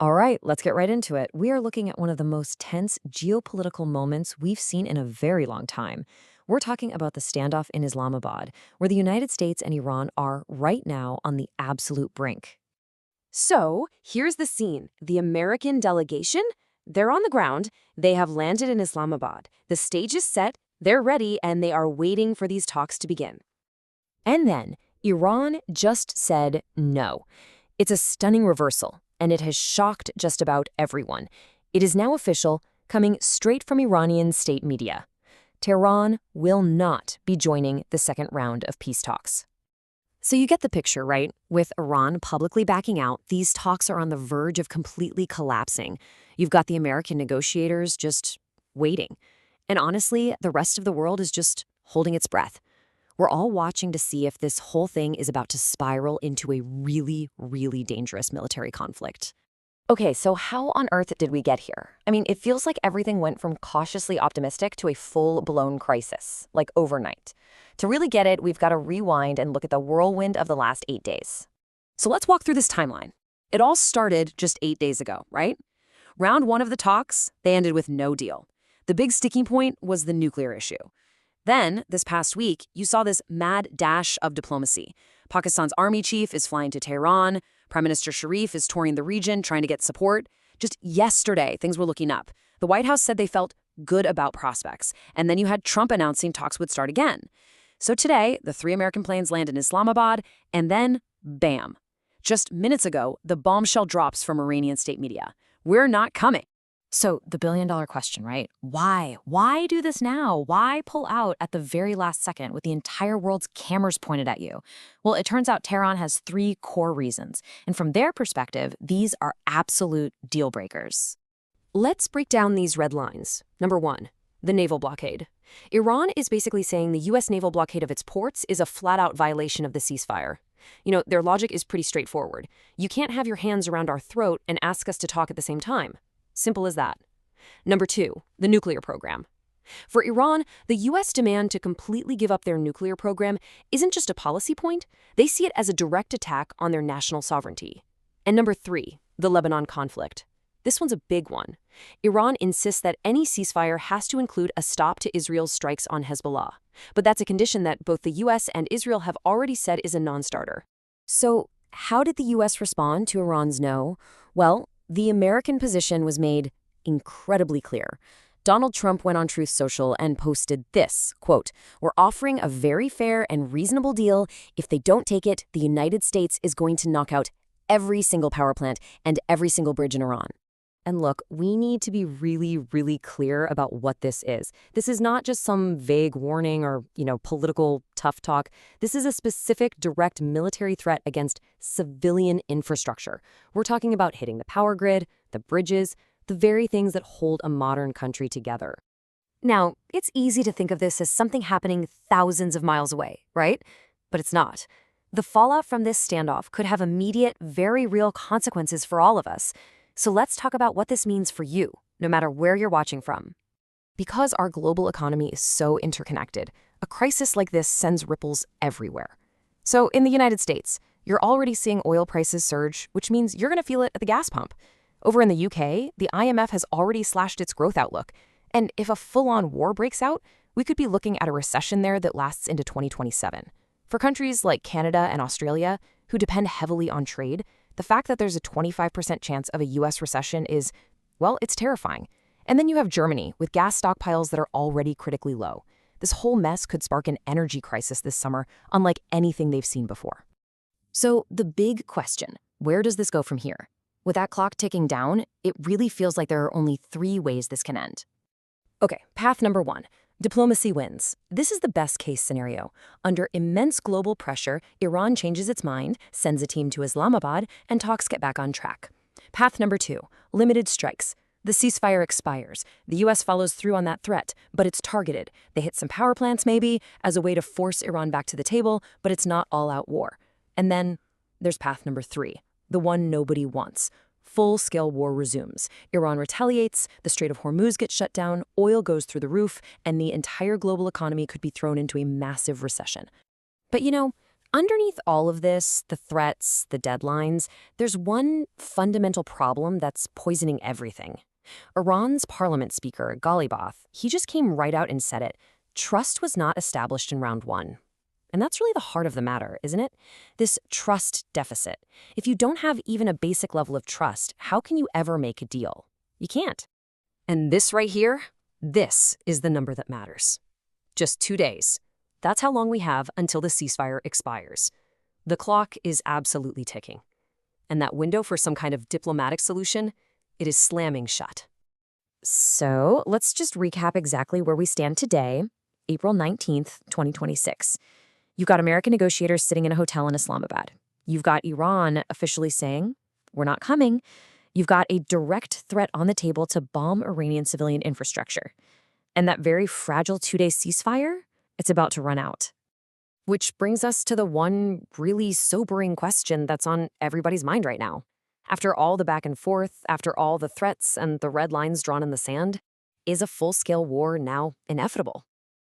All right, let's get right into it. We are looking at one of the most tense geopolitical moments we've seen in a very long time. We're talking about the standoff in Islamabad, where the United States and Iran are right now on the absolute brink. So, here's the scene. The American delegation, they're on the ground. They have landed in Islamabad. The stage is set, they're ready, and they are waiting for these talks to begin. And then, Iran just said no. It's a stunning reversal, and it has shocked just about everyone. It is now official, coming straight from Iranian state media. Tehran will not be joining the second round of peace talks. So you get the picture, right? With Iran publicly backing out, these talks are on the verge of completely collapsing. You've got the American negotiators just waiting. And honestly, the rest of the world is just holding its breath. We're all watching to see if this whole thing is about to spiral into a really, really dangerous military conflict. Okay, so how on earth did we get here? I mean, it feels like everything went from cautiously optimistic to a full-blown crisis, like overnight. To really get it, we've got to rewind and look at the whirlwind of the last 8 days. So let's walk through this timeline. It all started just 8 days ago, right? Round one of the talks, they ended with no deal. The big sticking point was the nuclear issue. Then, this past week, you saw this mad dash of diplomacy. Pakistan's army chief is flying to Tehran. Prime Minister Sharif is touring the region trying to get support. Just yesterday, things were looking up. The White House said they felt good about prospects. And then you had Trump announcing talks would start again. So today, the 3 American planes land in Islamabad, and then, bam. Just minutes ago, the bombshell drops from Iranian state media. We're not coming. So the billion-dollar question, right? Why? Why do this now? Why pull out at the very last second with the entire world's cameras pointed at you? Well, it turns out Tehran has 3 core reasons. And from their perspective, these are absolute deal breakers. Let's break down these red lines. Number 1, the naval blockade. Iran is basically saying the U.S. naval blockade of its ports is a flat-out violation of the ceasefire. You know, their logic is pretty straightforward. You can't have your hands around our throat and ask us to talk at the same time. Simple as that. Number 2, the nuclear program. For Iran, the U.S. demand to completely give up their nuclear program isn't just a policy point. They see it as a direct attack on their national sovereignty. And number 3, the Lebanon conflict. This one's a big one. Iran insists that any ceasefire has to include a stop to Israel's strikes on Hezbollah. But that's a condition that both the U.S. and Israel have already said is a non-starter. So how did the U.S. respond to Iran's no? Well, the American position was made incredibly clear. Donald Trump went on Truth Social and posted this, quote, "We're offering a very fair and reasonable deal. If they don't take it, the United States is going to knock out every single power plant and every single bridge in Iran." And look, we need to be really, really clear about what this is. This is not just some vague warning or, political tough talk. This is a specific, direct military threat against civilian infrastructure. We're talking about hitting the power grid, the bridges, the very things that hold a modern country together. Now, it's easy to think of this as something happening thousands of miles away, right? But it's not. The fallout from this standoff could have immediate, very real consequences for all of us. So let's talk about what this means for you, no matter where you're watching from. Because our global economy is so interconnected, a crisis like this sends ripples everywhere. So in the United States, you're already seeing oil prices surge, which means you're going to feel it at the gas pump. Over in the UK, the IMF has already slashed its growth outlook. And if a full-on war breaks out, we could be looking at a recession there that lasts into 2027. For countries like Canada and Australia, who depend heavily on trade, the fact that there's a 25% chance of a U.S. recession is, well, it's terrifying. And then you have Germany, with gas stockpiles that are already critically low. This whole mess could spark an energy crisis this summer, unlike anything they've seen before. So the big question, where does this go from here? With that clock ticking down, it really feels like there are only 3 ways this can end. Okay, path number 1. Diplomacy wins. This is the best-case scenario. Under immense global pressure, Iran changes its mind, sends a team to Islamabad, and talks get back on track. Path number 2, limited strikes. The ceasefire expires. The U.S. follows through on that threat, but it's targeted. They hit some power plants, maybe, as a way to force Iran back to the table, but it's not all-out war. And then there's path number 3, the one nobody wants. Full-scale war resumes. Iran retaliates, the Strait of Hormuz gets shut down, oil goes through the roof, and the entire global economy could be thrown into a massive recession. But Underneath all of this, the threats, the deadlines, there's one fundamental problem that's poisoning everything. Iran's parliament speaker, Ghalibaf, he just came right out and said it. Trust was not established in round one. And that's really the heart of the matter, isn't it? This trust deficit. If you don't have even a basic level of trust, how can you ever make a deal? You can't. And this right here, this is the number that matters. Just 2 days. That's how long we have until the ceasefire expires. The clock is absolutely ticking. And that window for some kind of diplomatic solution, it is slamming shut. So let's just recap exactly where we stand today, April 19th, 2026. You've got American negotiators sitting in a hotel in Islamabad. You've got Iran officially saying, we're not coming. You've got a direct threat on the table to bomb Iranian civilian infrastructure. And that very fragile 2-day ceasefire, it's about to run out. Which brings us to the one really sobering question that's on everybody's mind right now. After all the back and forth, after all the threats and the red lines drawn in the sand, is a full-scale war now inevitable?